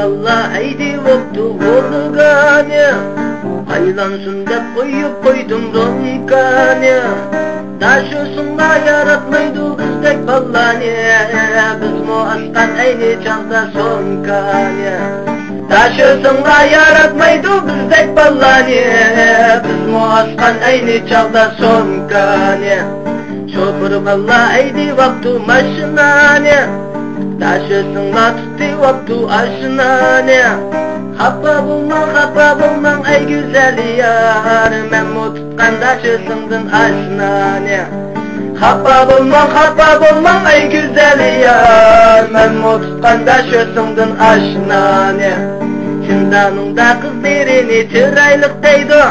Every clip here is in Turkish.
balla eydi voktu olgani, aylansın dep koyup koydum ronkani. Taşıyorsunla yaratmaydı bizdek ballani, biz mu askan eyni çağda sonkani. Taşıyorsunla yaratmaydı bizdek ballani, biz mu askan eyni çağda sonkani. Şoför balla eydi vaktu maşinani, taşıyorsunla tutti vaktu aşinani. Happa bulman ey güzel yar, men mu tutkan taşıyorsundun aşinani. Happa bulman ey güzel yar, men mu tutkan taşıyorsundun aşinani. Şindanında kız birini çıraylık deydi,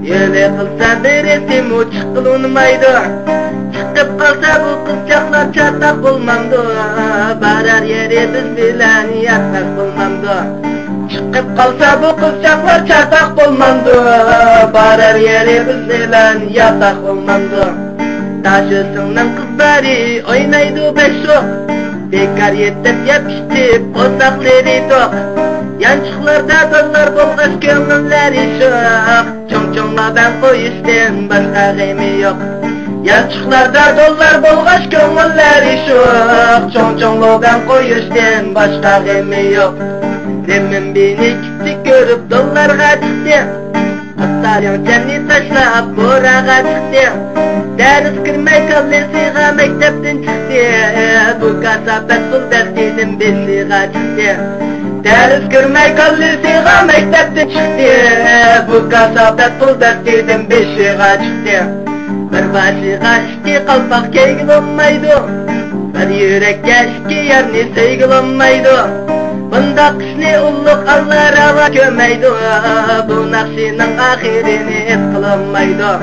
yöle kılsa birisi mu çıkılınmaydı. Çıkıp kalsa bu kızcaklar çatak bulmamdı, barar yeri biz bilen yatak bulmamdı. Çıkıp kalsa bu kızcaklar çatak bulmamdı, barar yeri biz bilen yatak bulmamdı. Taşısının kızları oynaydı beşok, bekar yetip yapıştip ozakları tok. Yançıklarda dollar bolgaç köngülleri şok, çoğla ben koyuştum başka gemi yok. Yançıklarda dollar bolgaç köngülleri şok, çoğla ben koyuştum başka gemi yok. Demin beni küçük görüp dollarga çıktı, Atlarım seni taşlap boraga çıktı. Ders kirmey kalesiga mektepten çıktı, bu kasabet bul dersinin besiga çıktı. Ders kirmey kalesiga mektepten çıktı, bu kasabet bul dersinin besiga çıktı. Bir başıga iki kalpak keygil olmaydı, bir yürekke iki yerni seygil olmaydı. Bunda kışni ulluk Allah rava kömeydi, bu nakşinin ahirini et kılınmaydı.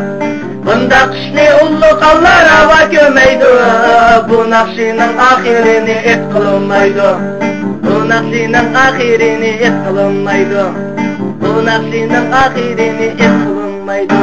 Bunda kışni ulluk Allah rava kömeydi, bu nakşinin ahirini et kılınmaydı. Bu nakşinin ahirini et kılınmaydı. Bu nakşinin ahirini et kılınmaydı.